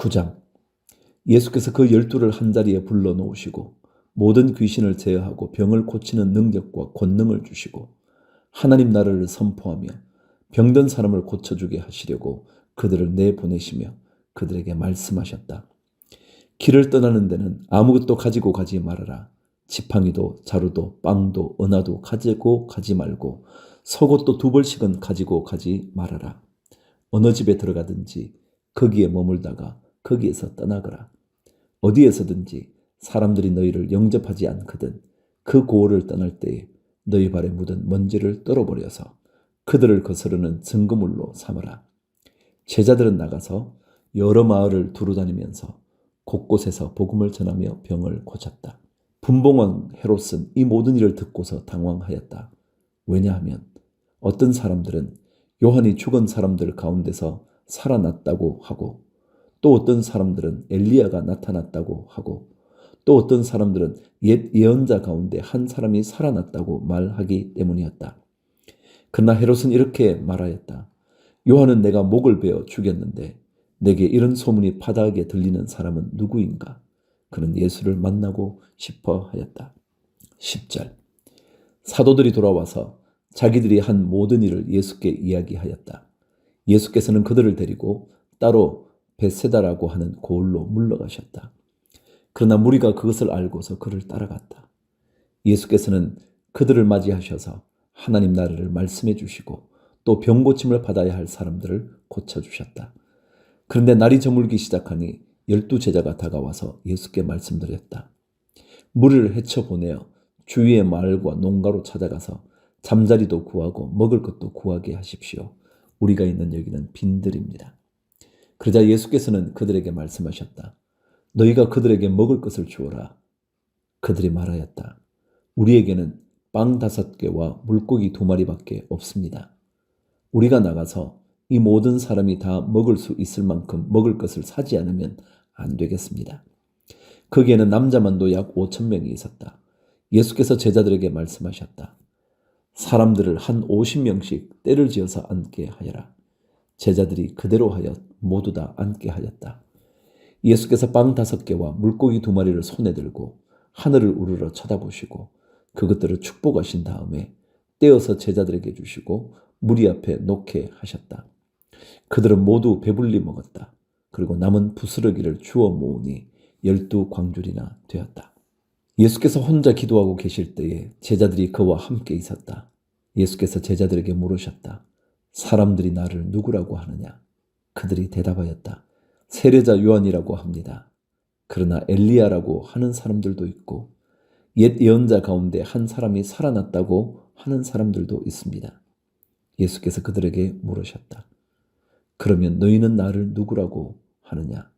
9장. 예수께서 그 12를 한자리에 불러놓으시고 모든 귀신을 제어하고 병을 고치는 능력과 권능을 주시고 하나님 나라를 선포하며 병든 사람을 고쳐주게 하시려고 그들을 내보내시며 그들에게 말씀하셨다. 길을 떠나는 데는 아무것도 가지고 가지 말아라. 지팡이도 자루도 빵도 은화도 가지고 가지 말고 속옷도 2벌씩은 가지고 가지 말아라. 어느 집에 들어가든지 거기에 머물다가 거기에서 떠나거라. 어디에서든지 사람들이 너희를 영접하지 않거든 그 고을을 떠날 때에 너희 발에 묻은 먼지를 떨어버려서 그들을 거스르는 증거물로 삼으라. 제자들은 나가서 여러 마을을 두루다니면서 곳곳에서 복음을 전하며 병을 고쳤다. 분봉왕 헤롯은 이 모든 일을 듣고서 당황하였다. 왜냐하면 어떤 사람들은 요한이 죽은 사람들 가운데서 살아났다고 하고 또 어떤 사람들은 엘리야가 나타났다고 하고 또 어떤 사람들은 옛 예언자 가운데 한 사람이 살아났다고 말하기 때문이었다. 그러나 헤롯은 이렇게 말하였다. 요한은 내가 목을 베어 죽였는데 내게 이런 소문이 파다하게 들리는 사람은 누구인가? 그는 예수를 만나고 싶어 하였다. 10절. 사도들이 돌아와서 자기들이 한 모든 일을 예수께 이야기하였다. 예수께서는 그들을 데리고 따로 베세다라고 하는 고을로 물러가셨다. 그러나 무리가 그것을 알고서 그를 따라갔다. 예수께서는 그들을 맞이하셔서 하나님 나라를 말씀해 주시고 또 병고침을 받아야 할 사람들을 고쳐주셨다. 그런데 날이 저물기 시작하니 12제자가 다가와서 예수께 말씀드렸다. 무리를 헤쳐보내어 주위의 마을과 농가로 찾아가서 잠자리도 구하고 먹을 것도 구하게 하십시오. 우리가 있는 여기는 빈들입니다. 그러자 예수께서는 그들에게 말씀하셨다. 너희가 그들에게 먹을 것을 주어라. 그들이 말하였다. 우리에게는 빵 5개와 물고기 2마리밖에 없습니다. 우리가 나가서 이 모든 사람이 다 먹을 수 있을 만큼 먹을 것을 사지 않으면 안 되겠습니다. 거기에는 남자만도 약 5,000명이 있었다. 예수께서 제자들에게 말씀하셨다. 사람들을 한 50명씩 떼를 지어서 앉게 하여라. 제자들이 그대로 하여 모두 다 앉게 하였다. 예수께서 빵 5개와 물고기 2마리를 손에 들고 하늘을 우러러 쳐다보시고 그것들을 축복하신 다음에 떼어서 제자들에게 주시고 무리 앞에 놓게 하셨다. 그들은 모두 배불리 먹었다. 그리고 남은 부스러기를 주워 모으니 12광줄이나 되었다. 예수께서 혼자 기도하고 계실 때에 제자들이 그와 함께 있었다. 예수께서 제자들에게 물으셨다. 사람들이 나를 누구라고 하느냐? 그들이 대답하였다. 세례자 요한이라고 합니다. 그러나 엘리야라고 하는 사람들도 있고 옛 예언자 가운데 한 사람이 살아났다고 하는 사람들도 있습니다. 예수께서 그들에게 물으셨다. 그러면 너희는 나를 누구라고 하느냐?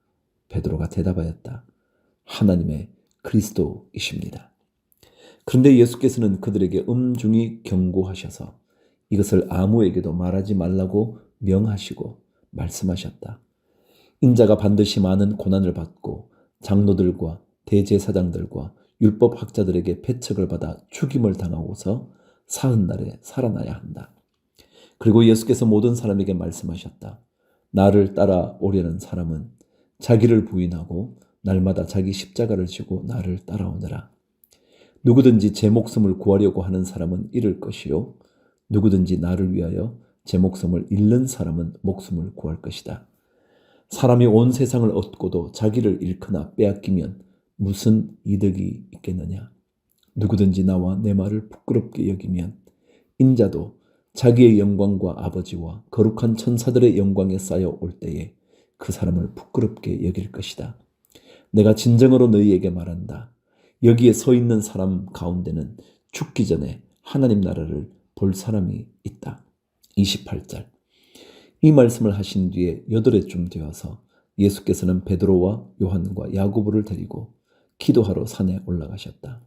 베드로가 대답하였다. 하나님의 그리스도이십니다. 그런데 예수께서는 그들에게 엄중히 경고하셔서 이것을 아무에게도 말하지 말라고 명하시고 말씀하셨다. 인자가 반드시 많은 고난을 받고 장로들과 대제사장들과 율법학자들에게 배척을 받아 죽임을 당하고서 사흘날에 살아나야 한다. 그리고 예수께서 모든 사람에게 말씀하셨다. 나를 따라오려는 사람은 자기를 부인하고 날마다 자기 십자가를 지고 나를 따라오느라. 누구든지 제 목숨을 구하려고 하는 사람은 잃을 것이요 누구든지 나를 위하여 제 목숨을 잃는 사람은 목숨을 구할 것이다. 사람이 온 세상을 얻고도 자기를 잃거나 빼앗기면 무슨 이득이 있겠느냐? 누구든지 나와 내 말을 부끄럽게 여기면 인자도 자기의 영광과 아버지와 거룩한 천사들의 영광에 쌓여 올 때에 그 사람을 부끄럽게 여길 것이다. 내가 진정으로 너희에게 말한다. 여기에 서 있는 사람 가운데는 죽기 전에 하나님 나라를 볼 사람이 있다. 28절. 이 말씀을 하신 뒤에 8해쯤 되어서 예수께서는 베드로와 요한과 야고보를 데리고 기도하러 산에 올라가셨다.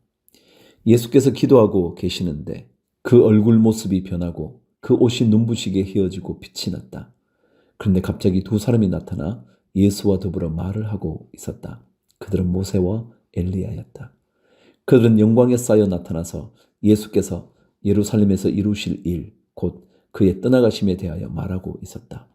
예수께서 기도하고 계시는데 그 얼굴 모습이 변하고 그 옷이 눈부시게 휘어지고 빛이 났다. 그런데 갑자기 2사람이 나타나 예수와 더불어 말을 하고 있었다. 그들은 모세와 엘리야였다. 그들은 영광에 쌓여 나타나서 예수께서 예루살렘에서 이루실 일, 곧 그의 떠나가심에 대하여 말하고 있었다.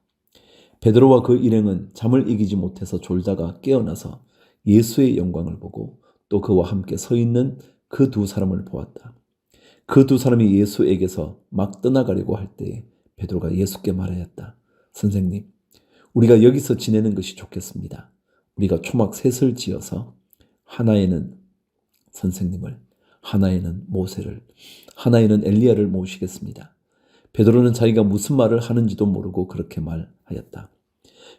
베드로와 그 일행은 잠을 이기지 못해서 졸다가 깨어나서 예수의 영광을 보고 또 그와 함께 서 있는 그 두 사람을 보았다. 그 두 사람이 예수에게서 막 떠나가려고 할 때에 베드로가 예수께 말하였다. 선생님, 우리가 여기서 지내는 것이 좋겠습니다. 우리가 초막 셋을 지어서 하나에는 선생님을, 하나에는 모세를, 하나에는 엘리야를 모시겠습니다. 베드로는 자기가 무슨 말을 하는지도 모르고 그렇게 말하였다.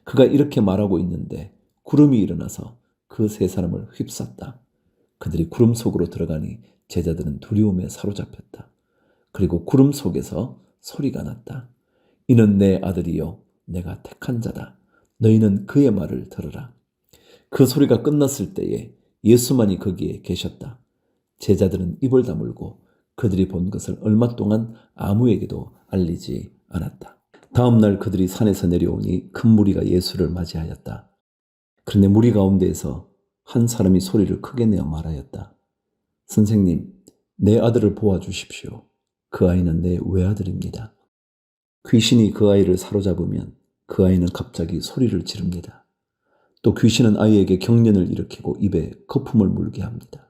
그가 이렇게 말하고 있는데 구름이 일어나서 그 세 사람을 휩쌌다. 그들이 구름 속으로 들어가니 제자들은 두려움에 사로잡혔다. 그리고 구름 속에서 소리가 났다. 이는 내 아들이요 내가 택한 자다. 너희는 그의 말을 들으라. 그 소리가 끝났을 때에 예수만이 거기에 계셨다. 제자들은 입을 다물고 그들이 본 것을 얼마 동안 아무에게도 알리지 않았다. 다음 날 그들이 산에서 내려오니 큰 무리가 예수를 맞이하였다. 그런데 무리 가운데에서 한 사람이 소리를 크게 내어 말하였다. 선생님, 내 아들을 보아주십시오. 그 아이는 내 외아들입니다. 귀신이 그 아이를 사로잡으면 그 아이는 갑자기 소리를 지릅니다. 또 귀신은 아이에게 경련을 일으키고 입에 거품을 물게 합니다.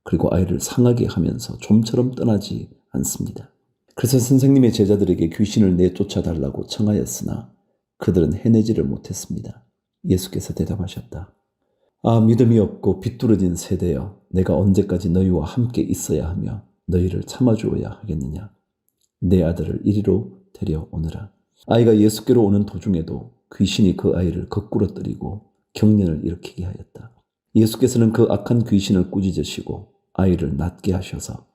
그리고 아이를 상하게 하면서 좀처럼 떠나지 않습니다. 그래서 선생님의 제자들에게 귀신을 내쫓아달라고 청하였으나 그들은 해내지를 못했습니다. 예수께서 대답하셨다. 아, 믿음이 없고 비뚤어진 세대여, 내가 언제까지 너희와 함께 있어야 하며 너희를 참아주어야 하겠느냐. 내 아들을 이리로 데려오너라. 아이가 예수께로 오는 도중에도 귀신이 그 아이를 거꾸로 때리고 경련을 일으키게 하였다. 예수께서는 그 악한 귀신을 꾸짖으시고 아이를 낫게 하셔서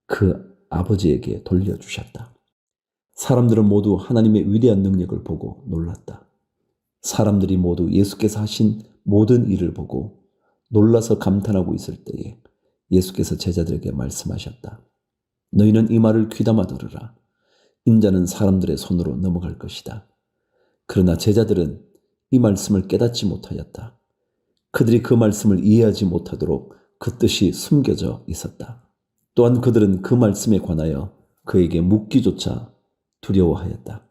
그 아버지에게 돌려주셨다. 사람들은 모두 하나님의 위대한 능력을 보고 놀랐다. 사람들이 모두 예수께서 하신 모든 일을 보고 놀라서 감탄하고 있을 때에 예수께서 제자들에게 말씀하셨다. 너희는 이 말을 귀담아 들으라. 인자는 사람들의 손으로 넘어갈 것이다. 그러나 제자들은 이 말씀을 깨닫지 못하였다. 그들이 그 말씀을 이해하지 못하도록 그 뜻이 숨겨져 있었다. 또한 그들은 그 말씀에 관하여 그에게 묻기조차 두려워하였다.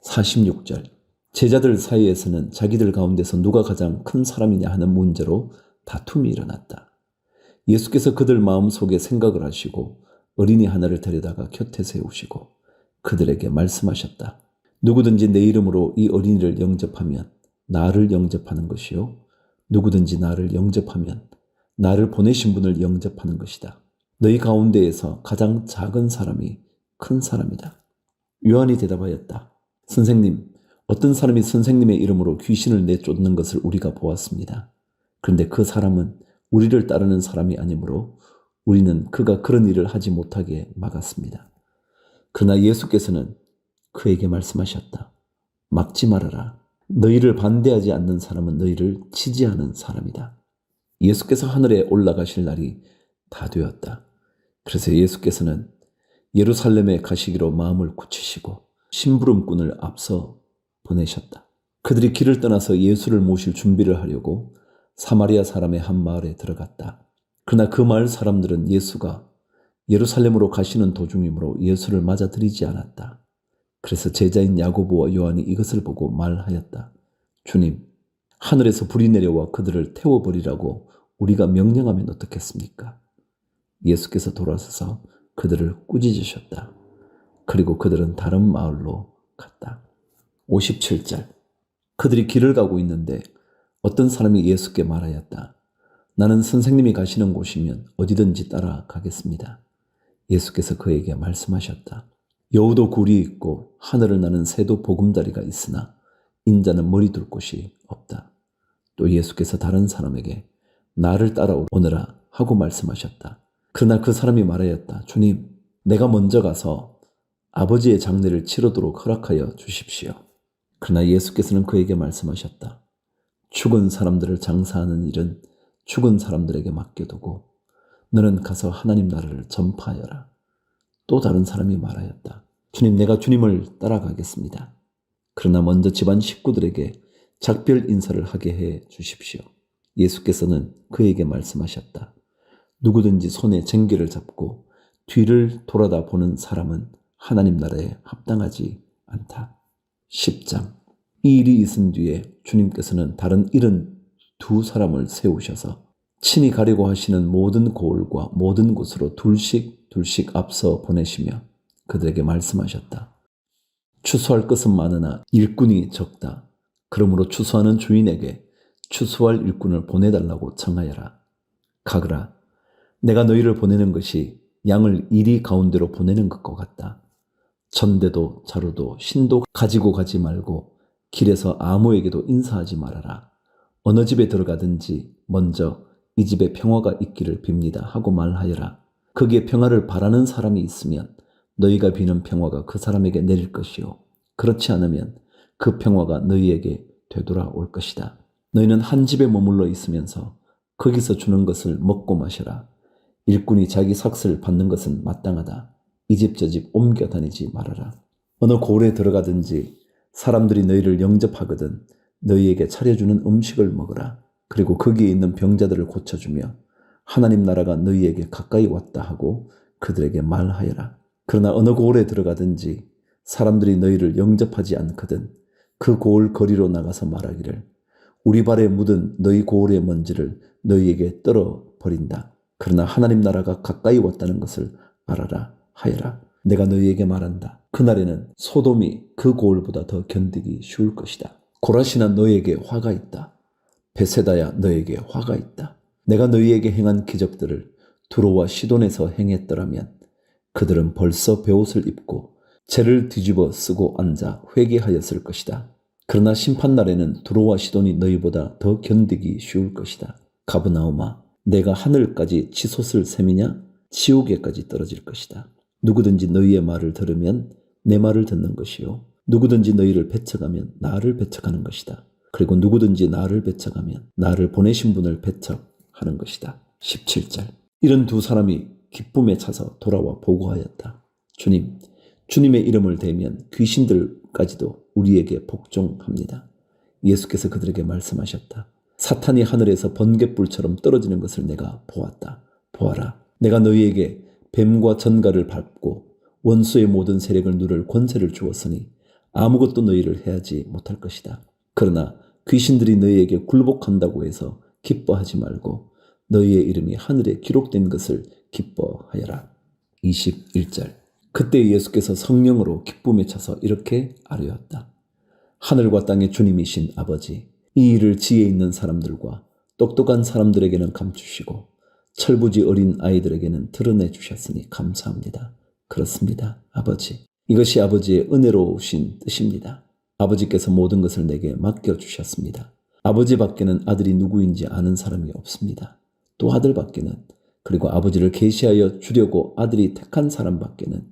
46절. 제자들 사이에서는 자기들 가운데서 누가 가장 큰 사람이냐 하는 문제로 다툼이 일어났다. 예수께서 그들 마음속에 생각을 하시고 어린이 하나를 데려다가 곁에 세우시고 그들에게 말씀하셨다. 누구든지 내 이름으로 이 어린이를 영접하면 나를 영접하는 것이요. 누구든지 나를 영접하면 나를 보내신 분을 영접하는 것이다. 너희 가운데에서 가장 작은 사람이 큰 사람이다. 요한이 대답하였다. 선생님, 어떤 사람이 선생님의 이름으로 귀신을 내쫓는 것을 우리가 보았습니다. 그런데 그 사람은 우리를 따르는 사람이 아니므로 우리는 그가 그런 일을 하지 못하게 막았습니다. 그러나 예수께서는 그에게 말씀하셨다. 막지 말아라. 너희를 반대하지 않는 사람은 너희를 지지하는 사람이다. 예수께서 하늘에 올라가실 날이 다 되었다. 그래서 예수께서는 예루살렘에 가시기로 마음을 굳히시고 심부름꾼을 앞서 보내셨다. 그들이 길을 떠나서 예수를 모실 준비를 하려고 사마리아 사람의 한 마을에 들어갔다. 그러나 그 마을 사람들은 예수가 예루살렘으로 가시는 도중이므로 예수를 맞아들이지 않았다. 그래서 제자인 야고보와 요한이 이것을 보고 말하였다. 주님, 하늘에서 불이 내려와 그들을 태워버리라고 우리가 명령하면 어떻겠습니까? 예수께서 돌아서서 그들을 꾸짖으셨다. 그리고 그들은 다른 마을로 갔다. 57절. 그들이 길을 가고 있는데 어떤 사람이 예수께 말하였다. 나는 선생님이 가시는 곳이면 어디든지 따라가겠습니다. 예수께서 그에게 말씀하셨다. 여우도 굴이 있고 하늘을 나는 새도 보금자리가 있으나 인자는 머리 둘 곳이 없다. 또 예수께서 다른 사람에게 나를 따라오너라 하고 말씀하셨다. 그러나 그 사람이 말하였다. 주님, 내가 먼저 가서 아버지의 장례를 치르도록 허락하여 주십시오. 그러나 예수께서는 그에게 말씀하셨다. 죽은 사람들을 장사하는 일은 죽은 사람들에게 맡겨두고 너는 가서 하나님 나라를 전파하여라. 또 다른 사람이 말하였다. 주님, 내가 주님을 따라가겠습니다. 그러나 먼저 집안 식구들에게 작별 인사를 하게 해 주십시오. 예수께서는 그에게 말씀하셨다. 누구든지 손에 쟁기를 잡고 뒤를 돌아다 보는 사람은 하나님 나라에 합당하지 않다. 10장. 이 일이 있은 뒤에 주님께서는 다른 72사람을 세우셔서 친히 가려고 하시는 모든 고을과 모든 곳으로 둘씩 앞서 보내시며 그들에게 말씀하셨다. 추수할 것은 많으나 일꾼이 적다. 그러므로 추수하는 주인에게 추수할 일꾼을 보내달라고 청하여라. 가그라. 내가 너희를 보내는 것이 양을 이리 가운데로 보내는 것과 같다. 전대도 자루도 신도 가지고 가지 말고 길에서 아무에게도 인사하지 말아라. 어느 집에 들어가든지 먼저 이 집에 평화가 있기를 빕니다 하고 말하여라. 거기에 평화를 바라는 사람이 있으면 너희가 비는 평화가 그 사람에게 내릴 것이요. 그렇지 않으면 그 평화가 너희에게 되돌아올 것이다. 너희는 한 집에 머물러 있으면서 거기서 주는 것을 먹고 마셔라. 일꾼이 자기 삭슬 받는 것은 마땅하다. 이 집 저 집 옮겨 다니지 말아라. 어느 고을에 들어가든지 사람들이 너희를 영접하거든 너희에게 차려주는 음식을 먹으라. 그리고 거기에 있는 병자들을 고쳐주며 하나님 나라가 너희에게 가까이 왔다 하고 그들에게 말하여라. 그러나 어느 고을에 들어가든지 사람들이 너희를 영접하지 않거든 그 고을 거리로 나가서 말하기를 우리 발에 묻은 너희 고을의 먼지를 너희에게 떨어버린다. 그러나 하나님 나라가 가까이 왔다는 것을 알아라 하여라. 내가 너희에게 말한다. 그날에는 소돔이 그 고을보다 더 견디기 쉬울 것이다. 고라시나 너희에게 화가 있다. 베세다야 너희에게 화가 있다. 내가 너희에게 행한 기적들을 두로와 시돈에서 행했더라면 그들은 벌써 베옷을 입고 재를 뒤집어 쓰고 앉아 회개하였을 것이다. 그러나 심판날에는 두로와 시돈이 너희보다 더 견디기 쉬울 것이다. 가브나움아, 내가 하늘까지 치솟을 셈이냐? 지옥에까지 떨어질 것이다. 누구든지 너희의 말을 들으면 내 말을 듣는 것이요. 누구든지 너희를 배척하면 나를 배척하는 것이다. 그리고 누구든지 나를 배척하면 나를 보내신 분을 배척하는 것이다. 17절. 이런 두 사람이 기쁨에 차서 돌아와 보고하였다. 주님, 주님의 이름을 대면 귀신들까지도 우리에게 복종합니다. 예수께서 그들에게 말씀하셨다. 사탄이 하늘에서 번갯불처럼 떨어지는 것을 내가 보았다. 보아라. 내가 너희에게 뱀과 전갈을 밟고 원수의 모든 세력을 누를 권세를 주었으니 아무것도 너희를 해하지 못할 것이다. 그러나 귀신들이 너희에게 굴복한다고 해서 기뻐하지 말고 너희의 이름이 하늘에 기록된 것을 기뻐하여라. 21절. 그때 예수께서 성령으로 기쁨에 차서 이렇게 아뢰었다. 하늘과 땅의 주님이신 아버지, 이 일을 지혜 있는 사람들과 똑똑한 사람들에게는 감추시고 철부지 어린 아이들에게는 드러내 주셨으니 감사합니다. 그렇습니다, 아버지. 이것이 아버지의 은혜로우신 뜻입니다. 아버지께서 모든 것을 내게 맡겨주셨습니다. 아버지 밖에는 아들이 누구인지 아는 사람이 없습니다. 또 아들 밖에는, 그리고 아버지를 계시하여 주려고 아들이 택한 사람 밖에는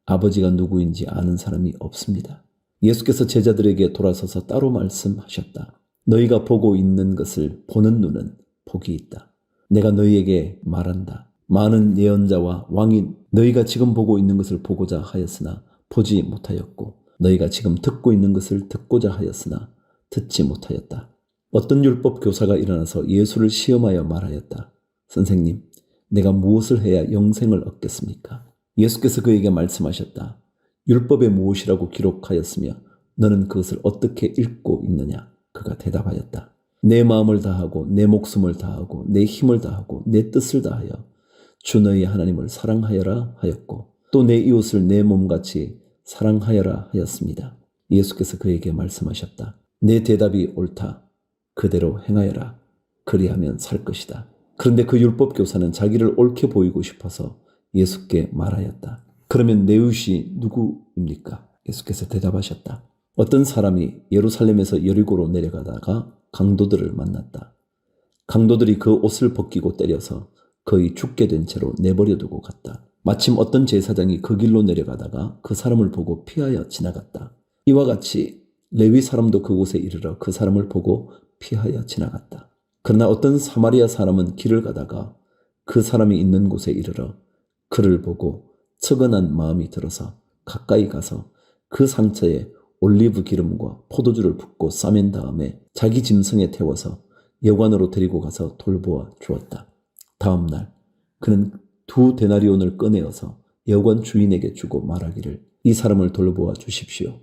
아버지가 누구인지 아는 사람이 없습니다. 예수께서 제자들에게 돌아서서 따로 말씀하셨다. 너희가 보고 있는 것을 보는 눈은 복이 있다. 내가 너희에게 말한다. 많은 예언자와 왕이 너희가 지금 보고 있는 것을 보고자 하였으나 보지 못하였고 너희가 지금 듣고 있는 것을 듣고자 하였으나 듣지 못하였다. 어떤 율법 교사가 일어나서 예수를 시험하여 말하였다. 선생님, 내가 무엇을 해야 영생을 얻겠습니까? 예수께서 그에게 말씀하셨다. 율법에 무엇이라고 기록하였으며 너는 그것을 어떻게 읽고 있느냐? 그가 대답하였다. 내 마음을 다하고 내 목숨을 다하고 내 힘을 다하고 내 뜻을 다하여 주 너희 하나님을 사랑하여라 하였고 또 내 이웃을 내 몸같이 사랑하여라 하였습니다. 예수께서 그에게 말씀하셨다. 내 대답이 옳다. 그대로 행하여라. 그리하면 살 것이다. 그런데 그 율법 교사는 자기를 옳게 보이고 싶어서 예수께 말하였다. 그러면 내 이웃이 누구입니까? 예수께서 대답하셨다. 어떤 사람이 예루살렘에서 여리고로 내려가다가 강도들을 만났다. 강도들이 그 옷을 벗기고 때려서 거의 죽게 된 채로 내버려 두고 갔다. 마침 어떤 제사장이 그 길로 내려가다가 그 사람을 보고 피하여 지나갔다. 이와 같이 레위 사람도 그곳에 이르러 그 사람을 보고 피하여 지나갔다. 그러나 어떤 사마리아 사람은 길을 가다가 그 사람이 있는 곳에 이르러 그를 보고 측은한 마음이 들어서 가까이 가서 그 상처에 올리브 기름과 포도주를 붓고 싸맨 다음에 자기 짐승에 태워서 여관으로 데리고 가서 돌보아 주었다. 다음 날 그는 2데나리온을 꺼내어서 여관 주인에게 주고 말하기를 이 사람을 돌보아 주십시오.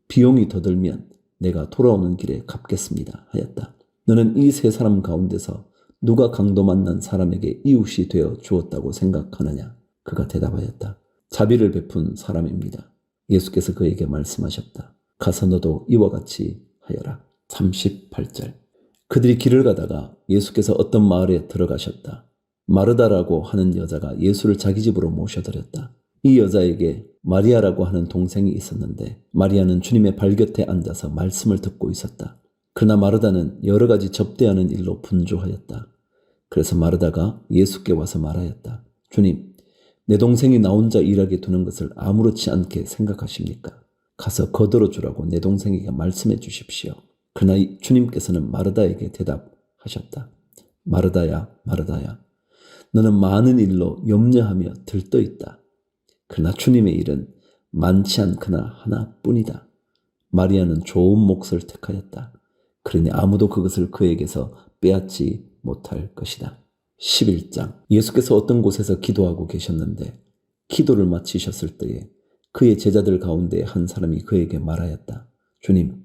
비용이 더 들면 내가 돌아오는 길에 갚겠습니다 하였다. 너는 이 세 사람 가운데서 누가 강도 만난 사람에게 이웃이 되어 주었다고 생각하느냐? 그가 대답하였다. 자비를 베푼 사람입니다. 예수께서 그에게 말씀하셨다. 가서 너도 이와 같이 하여라. 38절. 그들이 길을 가다가 예수께서 어떤 마을에 들어가셨다. 마르다라고 하는 여자가 예수를 자기 집으로 모셔드렸다. 이 여자에게 마리아라고 하는 동생이 있었는데 마리아는 주님의 발곁에 앉아서 말씀을 듣고 있었다. 그러나 마르다는 여러 가지 접대하는 일로 분주하였다. 그래서 마르다가 예수께 와서 말하였다. 주님, 내 동생이 나 혼자 일하게 두는 것을 아무렇지 않게 생각하십니까? 가서 거들어 주라고 내 동생에게 말씀해 주십시오. 그러나 주님께서는 마르다에게 대답하셨다. 마르다야, 마르다야, 너는 많은 일로 염려하며 들떠 있다. 그러나 주님의 일은 많지 않거나 하나뿐이다. 마리아는 좋은 몫을 택하였다. 그러니 아무도 그것을 그에게서 빼앗지 못할 것이다. 11장. 예수께서 어떤 곳에서 기도하고 계셨는데 기도를 마치셨을 때에 그의 제자들 가운데 한 사람이 그에게 말하였다. 주님,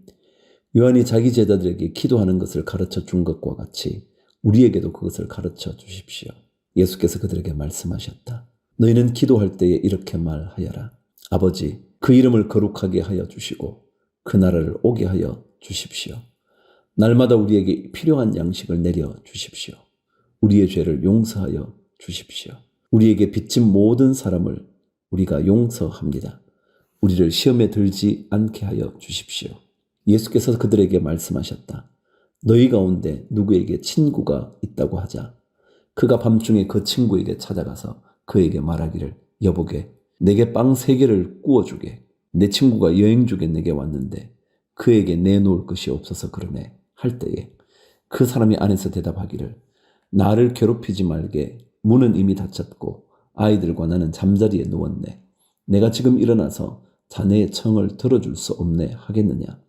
요한이 자기 제자들에게 기도하는 것을 가르쳐 준 것과 같이 우리에게도 그것을 가르쳐 주십시오. 예수께서 그들에게 말씀하셨다. 너희는 기도할 때에 이렇게 말하여라. 아버지, 그 이름을 거룩하게 하여 주시고 그 나라를 오게 하여 주십시오. 날마다 우리에게 필요한 양식을 내려 주십시오. 우리의 죄를 용서하여 주십시오. 우리에게 빚진 모든 사람을 우리가 용서합니다. 우리를 시험에 들지 않게 하여 주십시오. 예수께서 그들에게 말씀하셨다. 너희 가운데 누구에게 친구가 있다고 하자. 그가 밤중에 그 친구에게 찾아가서 그에게 말하기를 여보게 내게 빵 3개를 구워주게. 내 친구가 여행 중에 내게 왔는데 그에게 내놓을 것이 없어서 그러네 할 때에 그 사람이 안에서 대답하기를 나를 괴롭히지 말게. 문은 이미 닫혔고 아이들과 나는 잠자리에 누웠네. 내가 지금 일어나서 자네의 청을 들어줄 수 없네 하겠느냐.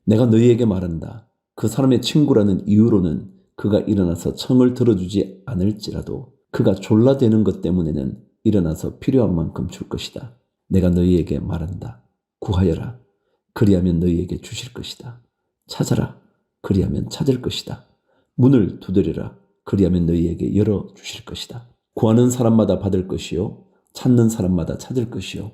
내가 너희에게 말한다. 그 사람의 친구라는 이유로는 그가 일어나서 청을 들어주지 않을지라도 그가 졸라대는 것 때문에는 일어나서 필요한 만큼 줄 것이다. 내가 너희에게 말한다. 구하여라. 그리하면 너희에게 주실 것이다. 찾아라. 그리하면 찾을 것이다. 문을 두드려라. 그리하면 너희에게 열어주실 것이다. 구하는 사람마다 받을 것이요. 찾는 사람마다 찾을 것이요.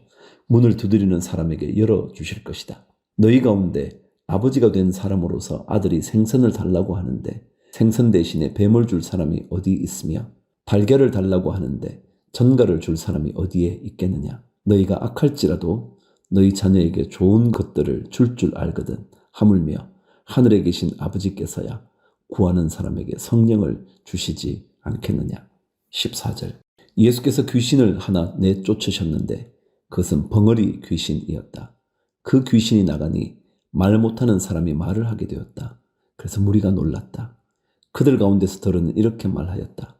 문을 두드리는 사람에게 열어주실 것이다. 너희 가운데 아버지가 된 사람으로서 아들이 생선을 달라고 하는데 생선 대신에 뱀을 줄 사람이 어디 있으며 달걀을 달라고 하는데 전갈을 줄 사람이 어디에 있겠느냐. 너희가 악할지라도 너희 자녀에게 좋은 것들을 줄 알거든. 하물며 하늘에 계신 아버지께서야 구하는 사람에게 성령을 주시지 않겠느냐. 14절. 예수께서 귀신을 하나 내쫓으셨는데 그것은 벙어리 귀신이었다. 그 귀신이 나가니 말 못하는 사람이 말을 하게 되었다. 그래서 무리가 놀랐다. 그들 가운데서 더러는 이렇게 말하였다.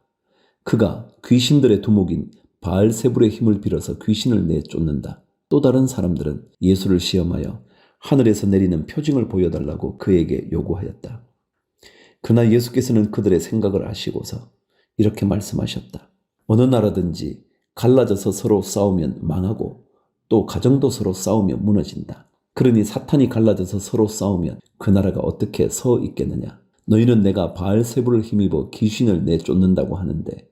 그가 귀신들의 두목인 바알세불의 힘을 빌어서 귀신을 내쫓는다. 또 다른 사람들은 예수를 시험하여 하늘에서 내리는 표징을 보여달라고 그에게 요구하였다. 그러나 예수께서는 그들의 생각을 아시고서 이렇게 말씀하셨다. 어느 나라든지 갈라져서 서로 싸우면 망하고 또 가정도 서로 싸우면 무너진다. 그러니 사탄이 갈라져서 서로 싸우면 그 나라가 어떻게 서 있겠느냐. 너희는 내가 바알세불을 힘입어 귀신을 내쫓는다고 하는데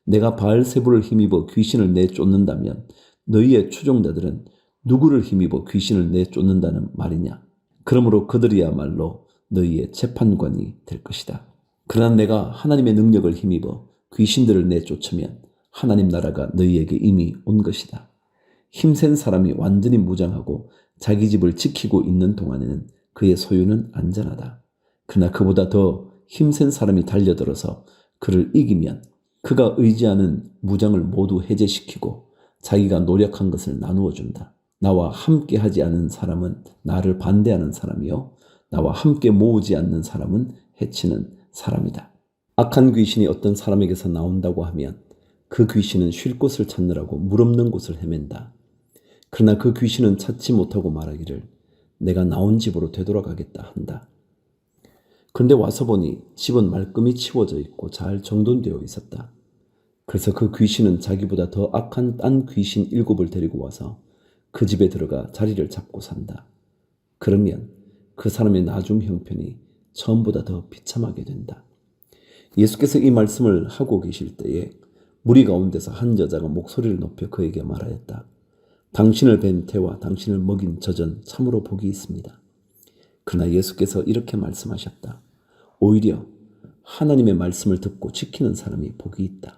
내가 바알세불을 힘입어 귀신을 내쫓는다면 너희의 추종자들은 누구를 힘입어 귀신을 내쫓는다는 말이냐. 그러므로 그들이야말로 너희의 재판관이 될 것이다. 그러나 내가 하나님의 능력을 힘입어 귀신들을 내쫓으면 하나님 나라가 너희에게 이미 온 것이다. 힘센 사람이 완전히 무장하고 자기 집을 지키고 있는 동안에는 그의 소유는 안전하다. 그러나 그보다 더 힘센 사람이 달려들어서 그를 이기면 그가 의지하는 무장을 모두 해제시키고 자기가 노력한 것을 나누어 준다. 나와 함께 하지 않은 사람은 나를 반대하는 사람이요 나와 함께 모으지 않는 사람은 해치는 사람이다. 악한 귀신이 어떤 사람에게서 나온다고 하면 그 귀신은 쉴 곳을 찾느라고 물 없는 곳을 헤맨다. 그러나 그 귀신은 찾지 못하고 말하기를 내가 나온 집으로 되돌아가겠다 한다. 그런데 와서 보니 집은 말끔히 치워져 있고 잘 정돈되어 있었다. 그래서 그 귀신은 자기보다 더 악한 딴 귀신 7을 데리고 와서 그 집에 들어가 자리를 잡고 산다. 그러면 그 사람의 나중 형편이 처음보다 더 비참하게 된다. 예수께서 이 말씀을 하고 계실 때에 무리 가운데서 한 여자가 목소리를 높여 그에게 말하였다. 당신을 뵌 태와 당신을 먹인 젖은 참으로 복이 있습니다. 그러나 예수께서 이렇게 말씀하셨다. 오히려 하나님의 말씀을 듣고 지키는 사람이 복이 있다.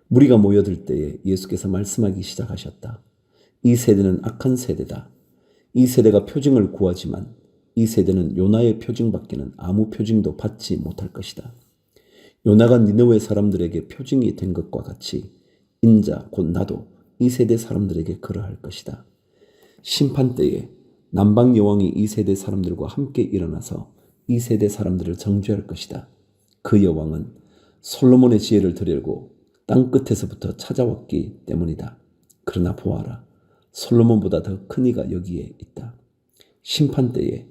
무리가 모여들 때에 예수께서 말씀하기 시작하셨다. 이 세대는 악한 세대다. 이 세대가 표징을 구하지만 이 세대는 요나의 표징밖에는 아무 표징도 받지 못할 것이다. 요나가 니느웨 사람들에게 표징이 된 것과 같이 인자 곧 나도 이 세대 사람들에게 그러할 것이다. 심판 때에 남방 여왕이 이 세대 사람들과 함께 일어나서 이 세대 사람들을 정죄할 것이다. 그 여왕은 솔로몬의 지혜를 들여고 땅 끝에서부터 찾아왔기 때문이다. 그러나 보아라, 솔로몬보다 더 큰 이가 여기에 있다. 심판 때에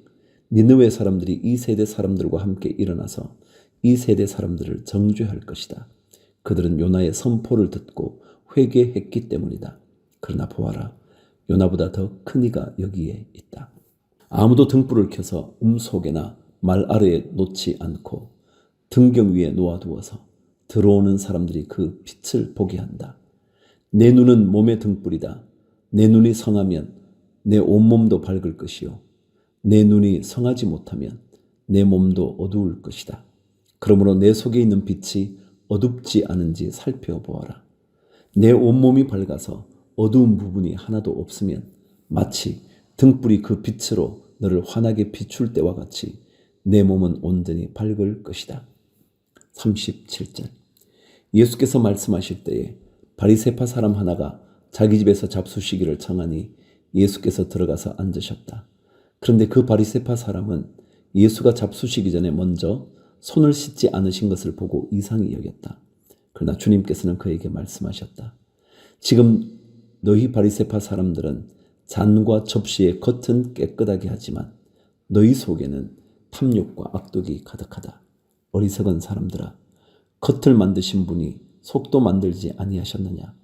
니느웨 사람들이 이 세대 사람들과 함께 일어나서 이 세대 사람들을 정죄할 것이다. 그들은 요나의 선포를 듣고 회개했기 때문이다. 그러나 보아라, 요나보다 더 큰 이가 여기에 있다. 아무도 등불을 켜서 속에나 말 아래에 놓지 않고 등경 위에 놓아두어서 들어오는 사람들이 그 빛을 보게 한다. 내 눈은 몸의 등불이다. 내 눈이 성하면 내 온몸도 밝을 것이요. 내 눈이 성하지 못하면 내 몸도 어두울 것이다. 그러므로 내 속에 있는 빛이 어둡지 않은지 살펴보아라. 내 온몸이 밝아서 어두운 부분이 하나도 없으면 마치 등불이 그 빛으로 너를 환하게 비출 때와 같이 내 몸은 온전히 밝을 것이다. 37절. 예수께서 말씀하실 때에 바리새파 사람 하나가 자기 집에서 잡수시기를 청하니 예수께서 들어가서 앉으셨다. 그런데 그 바리새파 사람은 예수가 잡수시기 전에 먼저 손을 씻지 않으신 것을 보고 이상히 여겼다. 그러나 주님께서는 그에게 말씀하셨다. 지금 너희 바리새파 사람들은 잔과 접시의 겉은 깨끗하게 하지만 너희 속에는 탐욕과 악독이 가득하다. 어리석은 사람들아, 겉을 만드신 분이 속도 만들지 아니하셨느냐?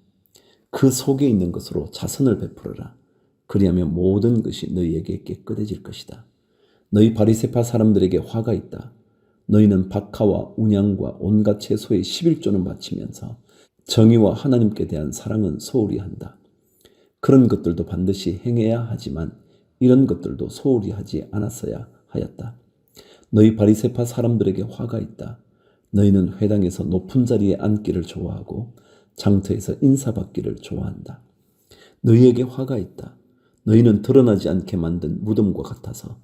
그 속에 있는 것으로 자선을 베풀어라. 그리하면 모든 것이 너희에게 깨끗해질 것이다. 너희 바리새파 사람들에게 화가 있다. 너희는 박하와 운양과 온갖 채소의 11조는 바치면서 정의와 하나님께 대한 사랑은 소홀히 한다. 그런 것들도 반드시 행해야 하지만 이런 것들도 소홀히 하지 않았어야 하였다. 너희 바리새파 사람들에게 화가 있다. 너희는 회당에서 높은 자리에 앉기를 좋아하고 장터에서 인사받기를 좋아한다. 너희에게 화가 있다. 너희는 드러나지 않게 만든 무덤과 같아서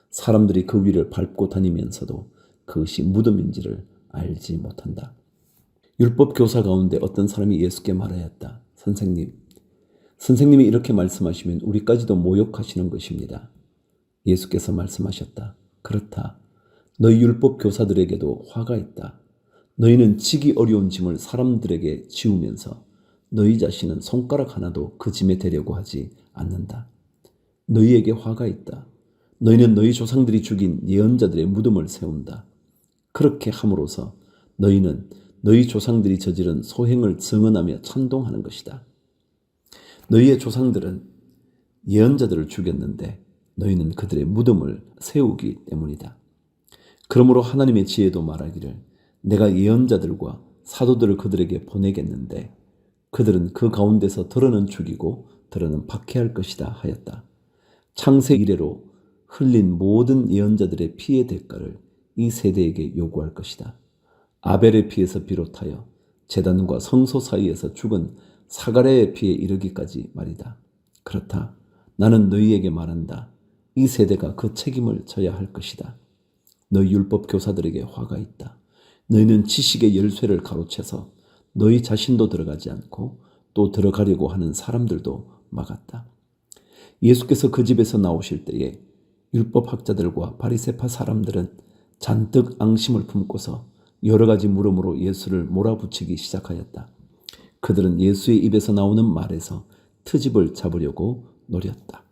사람들이 그 위를 밟고 다니면서도 그것이 무덤인지를 알지 못한다. 율법 교사 가운데 어떤 사람이 예수께 말하였다. 선생님이 이렇게 말씀하시면 우리까지도 모욕하시는 것입니다. 예수께서 말씀하셨다. 그렇다. 너희 율법 교사들에게도 화가 있다. 너희는 지기 어려운 짐을 사람들에게 지우면서 너희 자신은 손가락 하나도 그 짐에 대려고 하지 않는다. 너희에게 화가 있다. 너희는 너희 조상들이 죽인 예언자들의 무덤을 세운다. 그렇게 함으로써 너희는 너희 조상들이 저지른 소행을 증언하며 찬동하는 것이다. 너희의 조상들은 예언자들을 죽였는데 너희는 그들의 무덤을 세우기 때문이다. 그러므로 하나님의 지혜도 말하기를 내가 예언자들과 사도들을 그들에게 보내겠는데 그들은 그 가운데서 들어는 죽이고 들어는 박해할 것이다 하였다. 창세 이래로 흘린 모든 예언자들의 피의 대가를 이 세대에게 요구할 것이다. 아벨의 피에서 비롯하여 제단과 성소 사이에서 죽은 사가랴의 피에 이르기까지 말이다. 그렇다. 나는 너희에게 말한다. 이 세대가 그 책임을 져야 할 것이다. 너희 율법 교사들에게 화가 있다. 너희는 지식의 열쇠를 가로채서 너희 자신도 들어가지 않고 또 들어가려고 하는 사람들도 막았다. 예수께서 그 집에서 나오실 때에 율법학자들과 바리새파 사람들은 잔뜩 앙심을 품고서 여러 가지 물음으로 예수를 몰아붙이기 시작하였다. 그들은 예수의 입에서 나오는 말에서 트집을 잡으려고 노렸다.